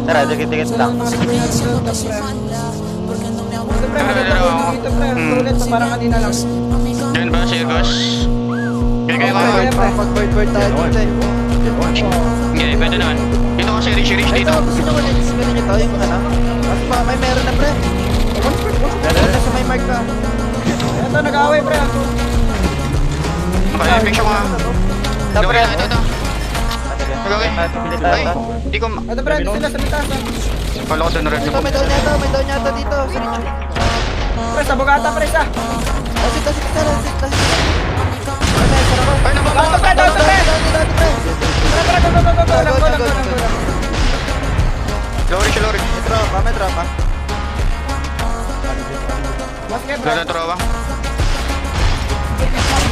Tara, dikit-dikit lang. Pre, maganda ko dito pre. Ulit pa parang kanina lang. Diyan ba, Circus? Kaya Kaya, pre. Pag-bird tayo dito eh. Hindi, pwede naman. Dito kasi Rich Ay, dito. ito, gusto nyo ulit. Ganun nyo to, yung ano. Kasi pa, may meron na pre. Meron na sa may mark ka. Ito, nag-away pre. Kaya, picture ko nga. Ito, Pre, ito. Okay. Ay, di ko... Ito pre, ito sila sa mitas. Kala ko doon rin. Ito, may doon yata dito. Sa Richo. Pre, sa bugata pre sa. Kasi. Ay, may sarap ako. Ay, nababa! Dito pre, dito pre. Dito, pre. Pre, go. Lang. Lori. May tropa. Mas kaya pre. Ganda tropa.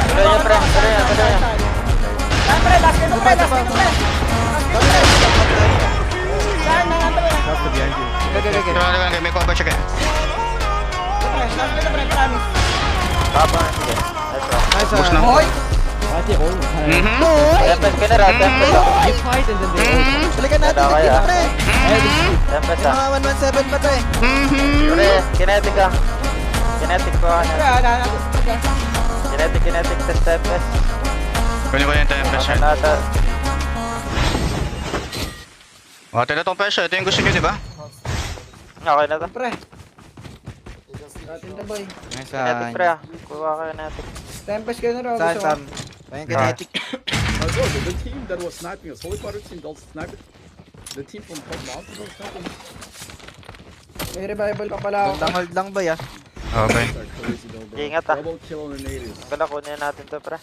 Tuloy niya, pre. Tuloy niya. Yan pre, last kito pre. Yan, pre. Kaya, may cover siya kaya. Last kito pre, promise. Papa, sige. Let's go. Nice Push one. na. Hoy! Mhm. Tempest ka na rin, tempest ka. Balikan natin, Wala kaya. nagkita pre. Tempest Yung ka. mga 117 pa to eh. Pre, kinetic ka. Kinetic ko. Pre, Kinetic sa tempest. Kunin ko yung tempest yun. Nata. Ito na tong peso. Ito yung gusto nyo, di ba? Okay na to. pre. Atin na boy. Nice Kinetic, pre. Kuha ka kinetic. Tempest kayo na raw. Saan, Gusto Sam? mo? Ayun, kinetic. The team that was sniping us, Holy Water team that was sniping. The team from top mountain was sniping. May revival pa pala ako. Hold lang ba ya? Okay. They're crazy though, bro. Ingat ah. Double kill on the natives. Kunin natin to, pre.